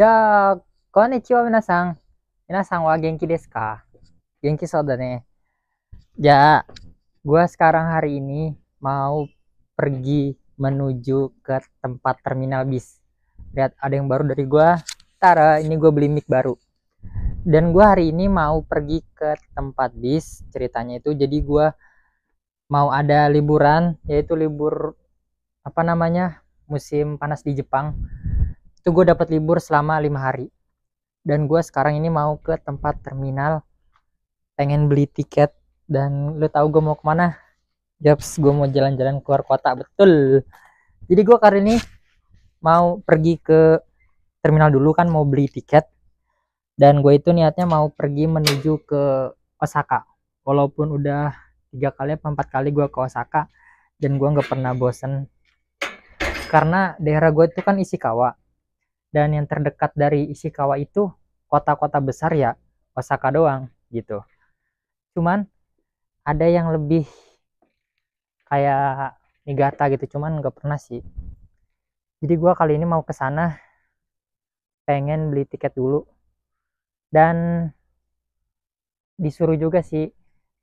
じゃあ、こんにちは皆さん。皆さんwa genki desu ka? Genki so da ne. Ya, gua sekarang hari ini mau pergi menuju ke tempat terminal bis. Lihat, ada yang baru dari gua. Tara, ini gua beli mic baru. Dan gua hari ini mau pergi ke tempat bis. Ceritanya itu jadi gua mau ada liburan, yaitu libur apa namanya? Musim panas di Jepang. Itu gue dapat libur selama 5 hari. Dan gue sekarang ini mau ke tempat terminal, pengen beli tiket. Dan lu tahu gue mau kemana? Japs, gue mau jalan-jalan keluar kota, betul. Jadi gue kali ini mau pergi ke terminal dulu, kan mau beli tiket. Dan gue itu niatnya mau pergi menuju ke Osaka. Walaupun udah 3 kali atau 4 kali gue ke Osaka, dan gue nggak pernah bosen. Karena daerah gue itu kan Ishikawa. Dan yang terdekat dari Ishikawa itu kota-kota besar ya Osaka doang gitu. Cuman ada yang lebih kayak Niigata gitu, cuman nggak pernah sih. Jadi gue kali ini mau ke sana, pengen beli tiket dulu. Dan disuruh juga sih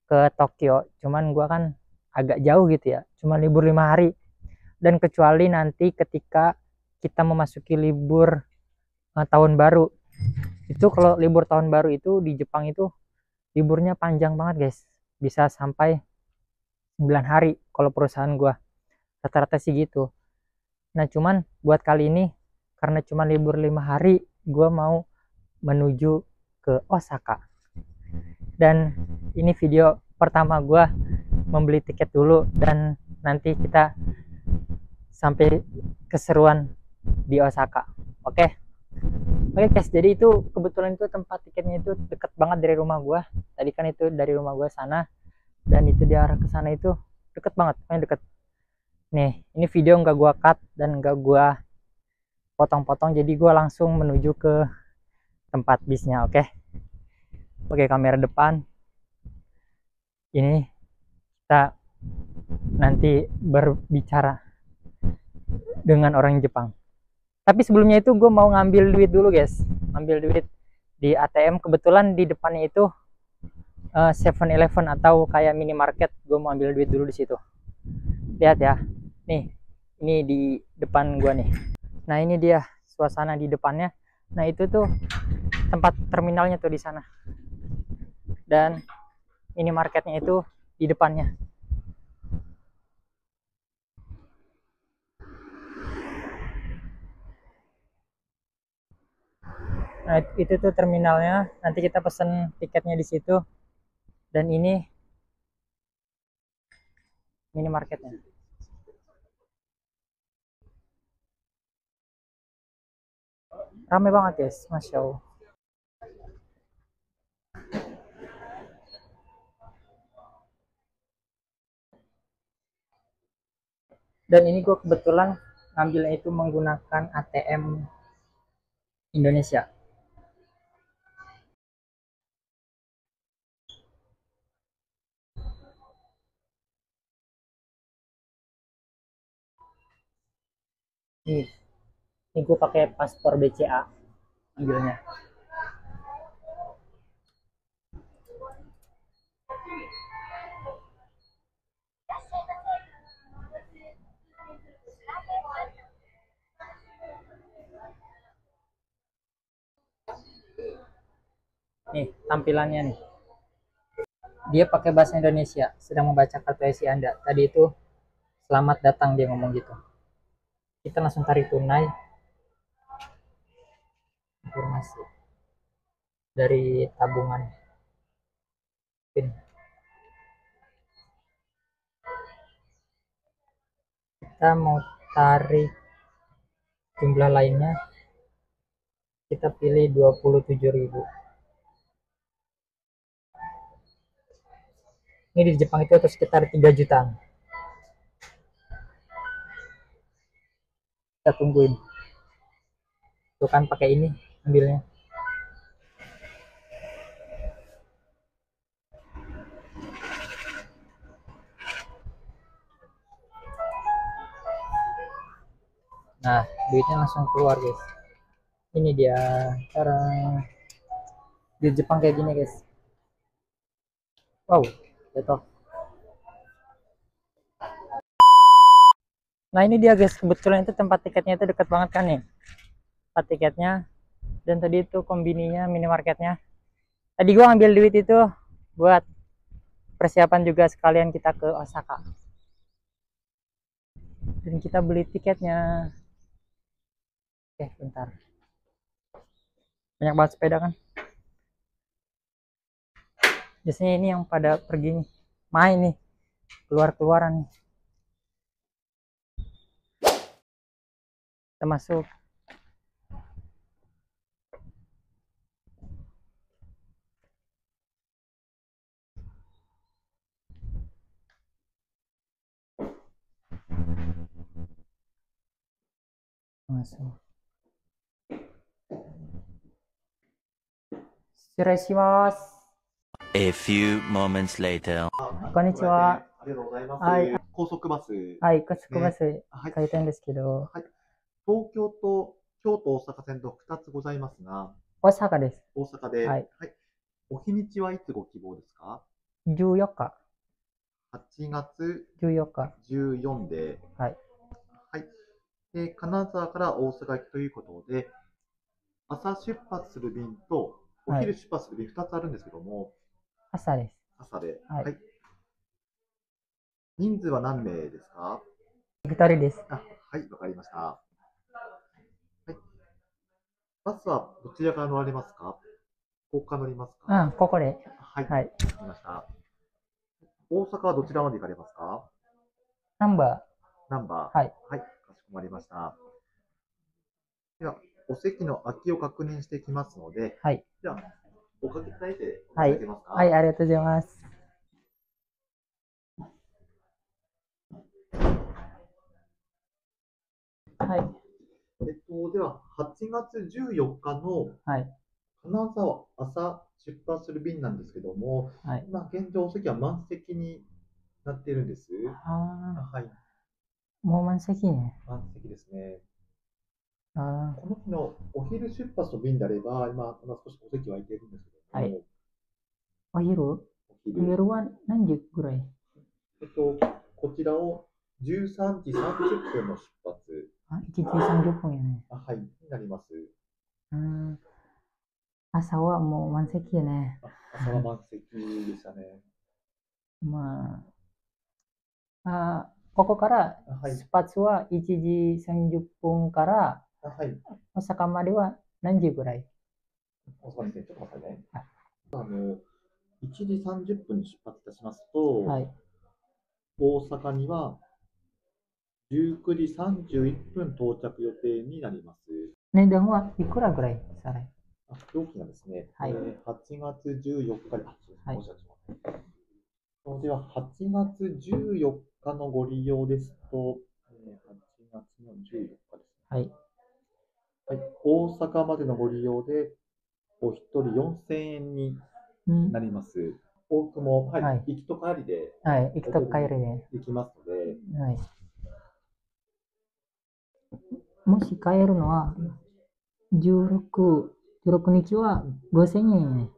ke Tokyo, cuman gue kan agak jauh gitu ya, cuma libur 5 hari. Dan kecuali nanti ketika kita memasuki libur tahun baru. Itu kalau libur tahun baru itu di Jepang itu liburnya panjang banget guys, bisa sampai 9 hari kalau perusahaan gua, rata-rata sih gitu. Nah cuman buat kali ini karena cuma libur 5 hari, gua mau menuju ke Osaka. Dan ini video pertama gua membeli tiket dulu, dan nanti kita sampai keseruan di Osaka. Oke guys, jadi itu kebetulan itu tempat tiketnya itu deket banget dari rumah gua. Tadi kan itu dari rumah gua sana, dan itu di arah ke sana itu deket banget, pokoknya deket. Nih, ini video nggak gua cut dan nggak gua potong-potong, jadi gua langsung menuju ke tempat bisnya. Oke, kamera depan. Ini kita nanti berbicara dengan orang Jepang. Tapi sebelumnya itu gue mau ngambil duit dulu guys, ngambil duit di ATM. Kebetulan di depannya itu 7-Eleven atau kayak minimarket. Gue mau ambil duit dulu di situ. Lihat ya, nih, ini di depan gue nih. Nah ini dia suasana di depannya. Nah itu tuh tempat terminalnya tuh di sana, dan minimarketnya itu di depannya. Nah itu tuh terminalnya. Nanti kita pesen tiketnya di situ. Dan ini minimarketnya. Rame banget guys, masya Allah. Dan ini gue kebetulan ngambilnya itu menggunakan ATM Indonesia. Ini gue pakai paspor BCA ambilnya. Nih tampilannya nih, dia pakai bahasa Indonesia, sedang membaca kartu IC Anda. Tadi itu selamat datang dia ngomong gitu. Kita langsung tarik tunai. Informasi dari tabungan PIN. Kita mau tarik jumlah lainnya, kita pilih 27.000. Ini di Jepang itu atau sekitar 3 jutaan. Kita tungguin. Tuh kan pakai ini ambilnya. Nah, duitnya langsung keluar guys. Ini dia cara di Jepang kayak gini guys. Wow, jatuh. Nah ini dia guys, kebetulan itu tempat tiketnya itu dekat banget kan nih, tempat tiketnya. Dan tadi itu kombininya, minimarketnya. Tadi gua ngambil duit itu buat persiapan juga, sekalian kita ke Osaka. Dan kita beli tiketnya. Oke, bentar. Banyak banget sepeda kan. Biasanya ini yang pada pergi nih, main nih, keluar-keluaran nih. Kita masuk. Masuk. Shirashimasu. A few moments later. こんにちは。ありがとうございます。はい。高速バス、はい、高速バスはい。買いたいんですけど、はい。東京と京都大阪線と2つございますが、大阪です。大阪で、はい。お日にちはいつご希望ですか14日。8月14日。14で、はい。はい。で、金沢から大阪行きということで、朝出発する便とお昼出発する便2つあるんですけども、朝です。朝で、はい。人数は何名ですか2人です。はい、わかりました。はい。バスはどちらから乗られますかここから乗りますかここで。はい。はい。わかりました。大阪はどちらまで行かれますかナンバナンバー。はい。はい、かしこまりました。では、お席の空きを確認していきますので、はい。では、おかけいただいていたはい。だけますかはい、ありがとうございます。はい。では、8月14日のはい。金沢朝出発する便なんですけども、はい。今現状お席は満席になっているんです。はい。もう満席ね。満席ですね。この日のお昼出発の便であれば、今、少しお席空いているんですけども、はい。お昼は何時ぐらいこちらを13時30分の出発。1時30分やね。はい、になります。朝はもう満席やね。朝は満席でしたね。まあ、ここから出発は1時30分から、大阪までは何時ぐらいちょっと待ってね。1時30分に出発いたしますと、はい、大阪には19時31分到着予定になります。値段はいくらぐらいされ料金はですね、はい、8月14日で、はい、では、8月14日のご利用ですと、8月の14日ですね。はい。はい、大阪までのご利用で、お一人4000円になります。往復も、はい、行きと帰りで、はい、行きと帰りでできますので、はい、もし帰るのは、16日は5000円ね。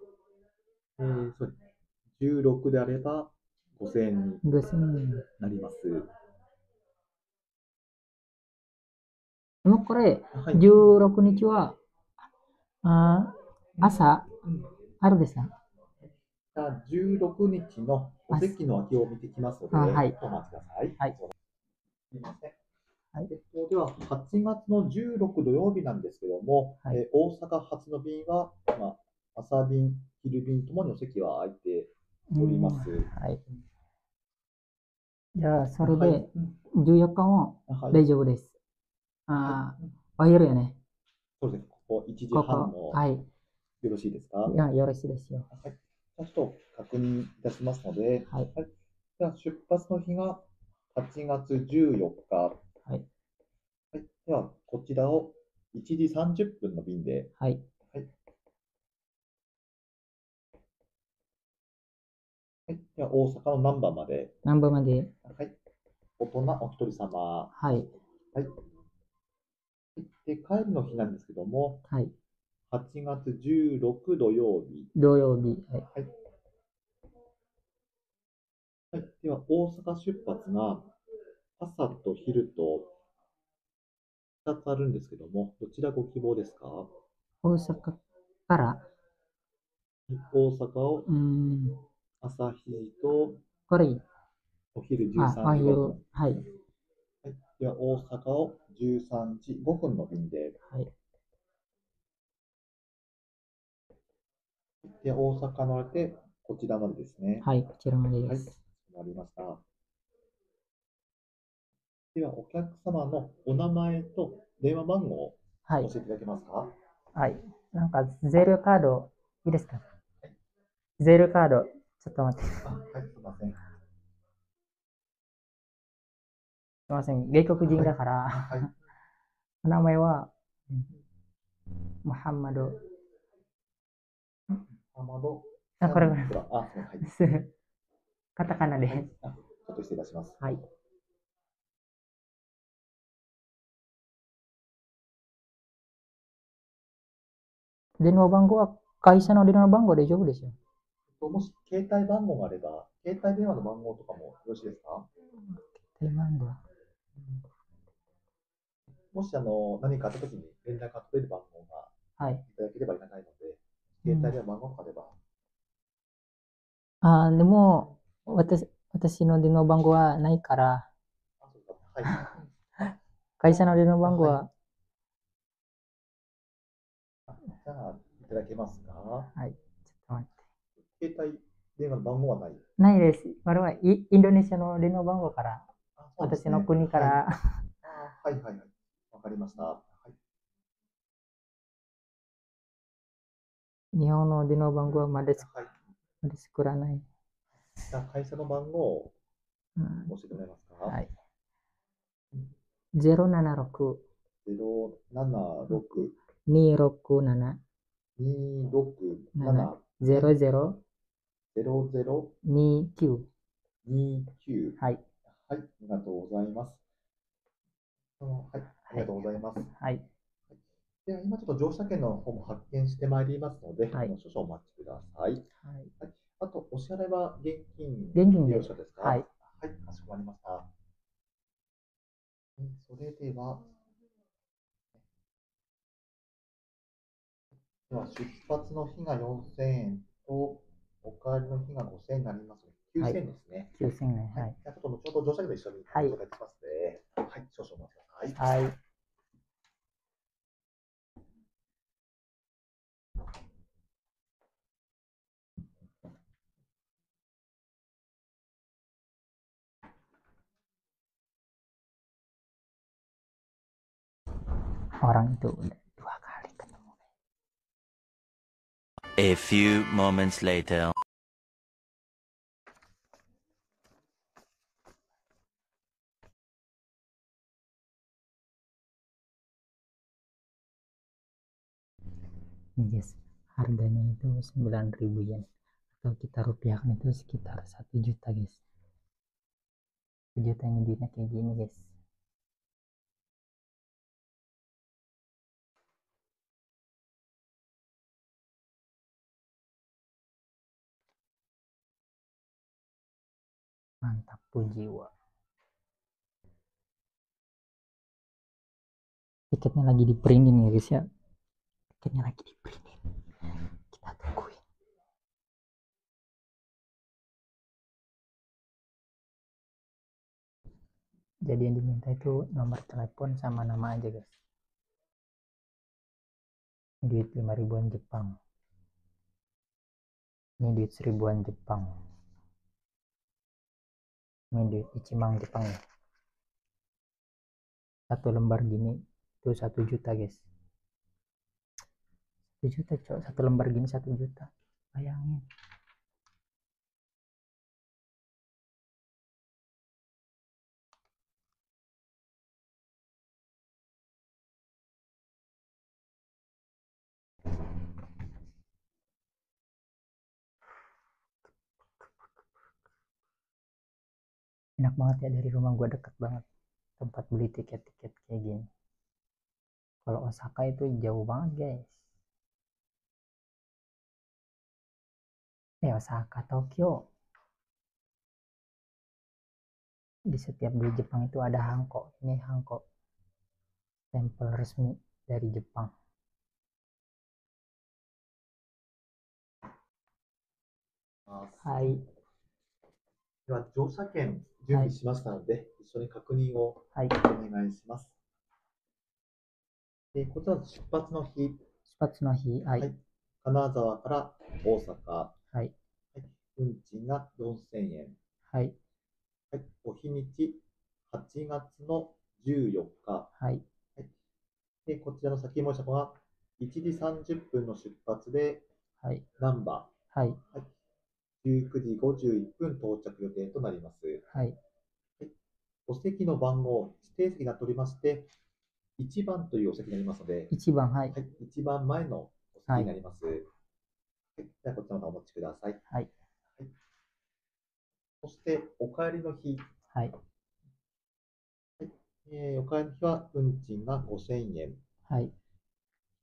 そうです。16であれば5000円になります。でもこれ、16日は、朝、あるですか16日のお席の空きを見てきますので、はい、お待ちください。はい。すみません。はい、では、8月の16土曜日なんですけども、はい、大阪発の便は、朝便、昼便ともにお席は空いております。はい、じゃあ、それで14日も大丈夫です。お昼よね。そうですね。ここ1時半の、はい、よろしいですか？いや、よろしいですよ。はい、ちょっと確認いたしますので、はい。はい、じゃあ、出発の日が8月14日。はい。はい、では、こちらを1時30分の便で。はい。はい。はい、では、大阪の難波まで。難波まで。はい。大人お一人様。はい。はい。で、帰りの日なんですけども、はい。8月16土曜日。土曜日。はい。はい。はい、では、大阪出発が朝と昼と2つあるんですけども、どちらご希望ですか？は大阪から、い、大阪を朝7時とこれいい。お昼あ、 13お時5分。昼、はい。はい、では、大阪を13時5分の便で。はい。で、大阪乗れて、こちらまでですね。はい、こちらまではい、かしです。こまりました。では、お客様のお名前と電話番号をはい。教えていただけますか？はい。なんか、ゼルカード、いいですか？ゼルカード、ちょっと待って。すはい、すいません。いません。外国人だから、はい。お名前は、ムハンマド。アマドあ、これ、はい。カタカナで。はい、ちょっと失礼いたします。はい。電話番号は、会社の電話番号で大丈夫ですよ。もし携帯番号があれば、携帯電話の番号とかもよろしいですか？電話番号。もし何かあったときに連絡が取れる番号がはい。いただければありがたいので、携帯電話番号とかあれば。でも、私の電話番号はないから、そうか。はい。会社の電話番号は、じゃあ、いただけますか？はい。ちょっと待って。携帯電話の番号はない。ないです。これはインドネシアの電話番号から、私の国から、はいはいはい。わかりました。はい。日本の電話番号はまだはい。作らない。じゃあ、会社の番号をうん教えてもらえますか？はい。076 076 267 267 00 00 29。 29。はい。はい、ありがとうございます。はい、ありがとうございます。はい。では、今ちょっと乗車券の方も発見してまいりますので、はい少々お待ちください。はい。はい、あと、お支払いは現金現金ででよろしいですか？はい。はい、かしこまりました。それでは、出発の日が4000円と、お帰りの日が5000円になりますので、9000円ですね。9000円。はい。じゃあ、ちょっと後ほど乗車券と一緒にご紹介しますので、はい、少々お待ちください。はい。Orang itu udah 2 kali ketemu. A few moments later. Ini guys, harganya itu 9.000 yen. Atau kita rupiahkan itu sekitar 1 juta guys. 1 juta ini duitnya kayak gini guys. Mantap tuh jiwa. Tiketnya lagi di printing ya guys ya. Tiketnya lagi di printing. Kita tungguin. Jadi yang diminta itu nomor telepon sama nama aja guys. Duit 5 ribuan Jepang. Ini duit 1000-an Jepang. Ini duit Ichimang Jepang ya. Satu lembar gini itu 1 juta guys. 1 juta cok, satu lembar gini 1 juta. Bayangin. Enak banget ya, dari rumah gua deket banget tempat beli tiket-tiket kayak gini. Kalau Osaka itu jauh banget guys. Osaka, Tokyo. Di setiap di Jepang itu ada hanko. Ini hanko, stempel resmi dari Jepang. Hai. では、乗車券準備しましたので、一緒に確認をはい。お願いします。こちら出発の日。出発の日。はい。金沢から大阪。はい。運賃が4000円。はい。お日にち8月の14日。はい。で、こちらの先申し車が1時30分の出発で、はい。ナンバー。はい。19時51分到着予定となります。はい。お席の番号、指定席が取りまして、1番というお席になりますので、1番、はい。1番前のお席になります。では、こちらまたお持ちください。はい。そして、お帰りの日。はい。お帰りの日は運賃が5000円。はい。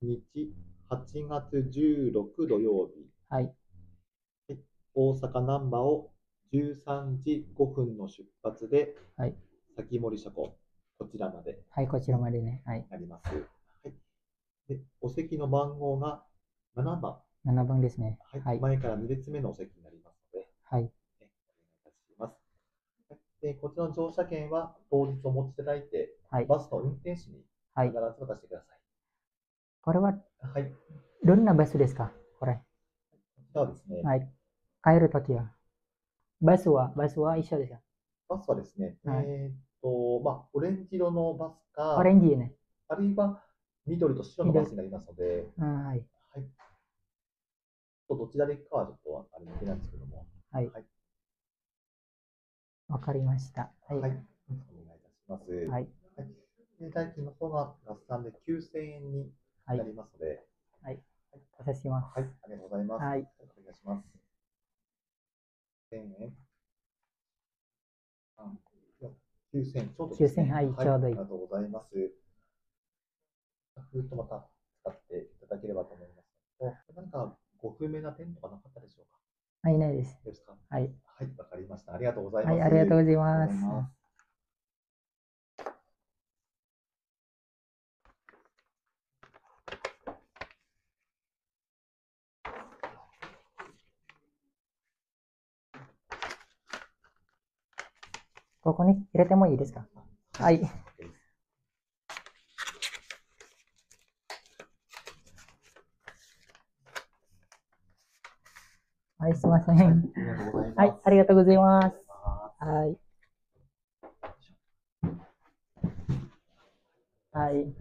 日にち8月16土曜日。はい。大阪難波を13時5分の出発で、はい。先森車庫、こちらまで。はい、こちらまでね。はい。なります。はい。で、お席の番号が7番。7番ですね。はい。前から2列目のお席になりますので、はい。お願いいたします。で、こちらの乗車券は当日お持ちいただいて、はい、バスの運転手に必ず渡してください。これは、はい。どんなバスですかこれ。こちらはですね。はい。帰るときは。バスは一緒ですか？バスはですね、オレンジ色のバスか、オレンジね。あるいは緑と白のバスになりますので、はい。はい。どちらで行くかはちょっとあれだけなんですけども。はい。わかりました。はい。お願いいたします。はい。で、代金の方が合算で9000円になりますので、はい。お察しします。はい。ありがとうございます。はい。お願いします。1000円。9000円、ちょうどですね。9000、はい、ちょうどいい。ありがとうございます。フードまた使っていただければと思います。何かご不明な点とかなかったでしょうか？はい、ないです。ですか？はい。はい、わかりました。ありがとうございます。はい、ありがとうございます。ここに入れてもいいですか？はい。はい、すいません。はい、ありがとうございます。はい。はい。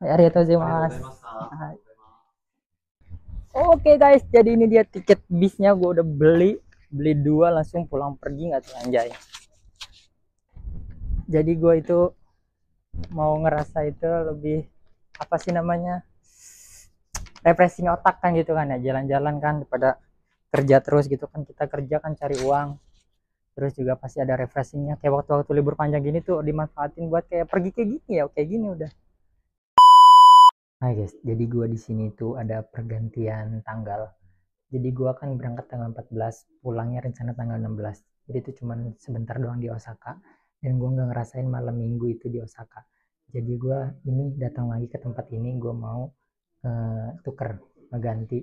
はい、ありがとうございます。はい. Oke guys, jadi ini dia tiket bisnya, gue udah beli 2 langsung pulang pergi nggak tuh anjay. Jadi gue itu mau ngerasa itu lebih apa sih namanya, refreshing otak kan gitu kan ya, jalan-jalan kan daripada kerja terus gitu kan. Kita kerja kan cari uang, terus juga pasti ada refreshingnya. Kayak waktu-waktu libur panjang gini tuh dimanfaatin buat kayak pergi kayak gini ya, kayak gini udah. Hai guys, jadi gua di sini tuh ada pergantian tanggal. Jadi gua akan berangkat tanggal 14, pulangnya rencana tanggal 16. Jadi itu cuman sebentar doang di Osaka, dan gua nggak ngerasain malam minggu itu di Osaka. Jadi gua ini datang lagi ke tempat ini, gua mau tuker, ngeganti.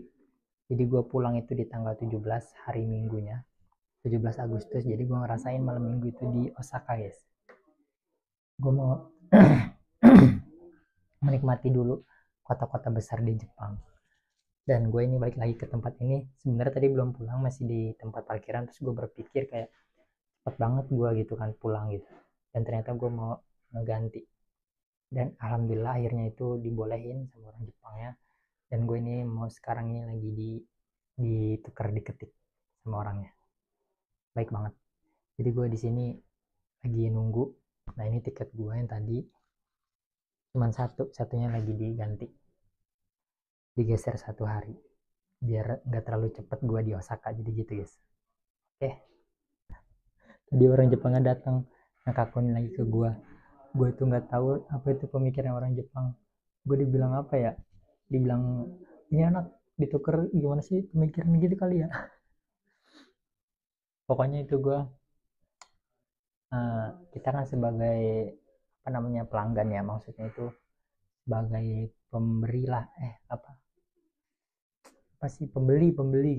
Jadi gua pulang itu di tanggal 17, hari minggunya, 17 Agustus. Jadi gua ngerasain malam minggu itu di Osaka guys. Gua mau menikmati dulu kota-kota besar di Jepang. Dan gue ini balik lagi ke tempat ini. Sebenarnya tadi belum pulang, masih di tempat parkiran. Terus gue berpikir kayak cepet banget gue gitu kan pulang gitu. Dan ternyata gue mau ngeganti. Dan alhamdulillah akhirnya itu dibolehin sama orang Jepangnya. Dan gue ini mau sekarang ini lagi ditukar, diketik sama orangnya. Baik banget. Jadi gue di sini lagi nunggu. Nah ini tiket gue yang tadi cuman satunya lagi digeser 1 hari biar nggak terlalu cepet gue di Osaka, jadi gitu guys. Oke, tadi orang Jepangnya datang ngakakuin lagi ke gue, Gue tuh nggak tahu apa itu pemikiran orang Jepang. Gue dibilang apa ya, dibilang ini anak ditukar gimana sih, pemikiran gitu kali ya. Pokoknya itu gue, kita kan sebagai apa namanya pelanggan ya, maksudnya itu sebagai pemberi lah, apa sih, pembeli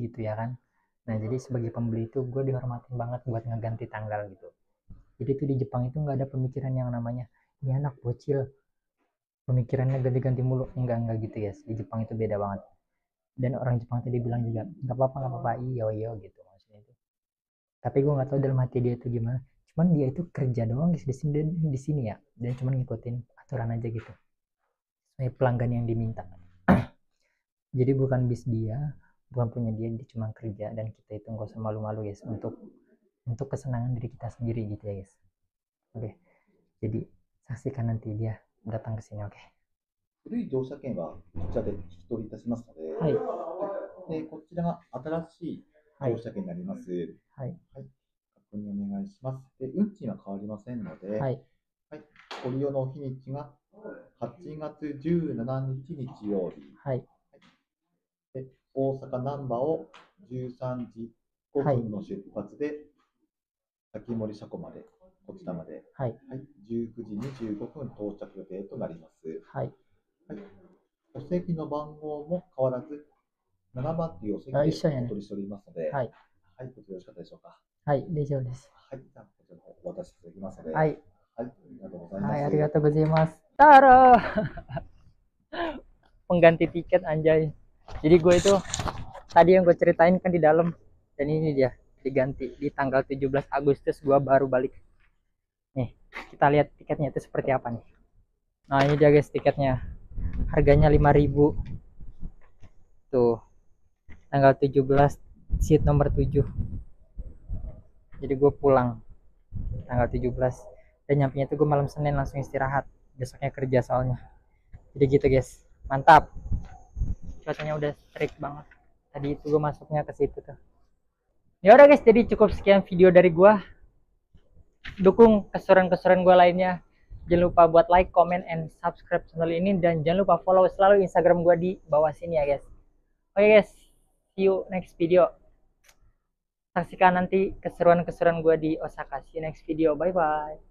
gitu ya kan. Nah jadi sebagai pembeli itu gue dihormatin banget buat ngeganti tanggal gitu. Jadi tuh di Jepang itu nggak ada pemikiran yang namanya ini anak bocil pemikirannya ganti-ganti mulu, enggak gitu ya. Di Jepang itu beda banget. Dan orang Jepang tadi bilang juga nggak apa-apa, iyo iyo gitu maksudnya itu. Tapi gue nggak tahu dalam hati dia itu gimana. Cuman dia itu kerja doang di sini ya, dan cuman ngikutin aturan aja gitu, kayak pelanggan yang diminta. Jadi bukan bis dia, bukan punya dia cuma kerja, dan kita itu nggak usah malu-malu guys, untuk kesenangan diri kita sendiri gitu ya guys. Oke, jadi saksikan nanti dia datang ke sini. Oke. 古い乗車券はこちらで引き取りいたしますので、はい。でこちらが新しい乗車券になります。はい。はい、確認お願いします。で運賃は変わりませんので、はい。はい、ご利用の日にちが8月17日日曜日。はい。で大阪難波を13時5分の出発で、滝森車庫まで、こちらまで、はい。はい、19時25分到着予定となります。はい。はい、お席の番号も変わらず、7番というお席でお取りしておりますので、はい。はい、こちらよろしかったでしょうか。はい、大丈夫です。はい、じゃあこちらの方お渡しいただきますので、はい。はい、ありがとうございます。はい、ありがとうございます。Tara! Pengganti tiket anjay. Jadi gue itu tadi yang gue ceritain kan di dalam, dan ini dia diganti di tanggal 17 Agustus gue baru balik. Nih, kita lihat tiketnya itu seperti apa nih. Nah, ini dia guys tiketnya. Harganya 5.000. Tuh. Tanggal 17, seat nomor 7. Jadi gue pulang tanggal 17, dan nyampenya tuh gue malam Senin, langsung istirahat. Besoknya kerja soalnya. Jadi gitu guys. Mantap. Cuacanya udah terik banget. Tadi itu gue masuknya ke situ tuh. Ya udah guys, jadi cukup sekian video dari gue. Dukung keseruan-keseruan gue lainnya. Jangan lupa buat like, comment, and subscribe channel ini, dan jangan lupa follow selalu Instagram gue di bawah sini ya guys. Oke guys, see you next video. Saksikan nanti keseruan-keseruan gue di Osaka. See you next video. Bye bye.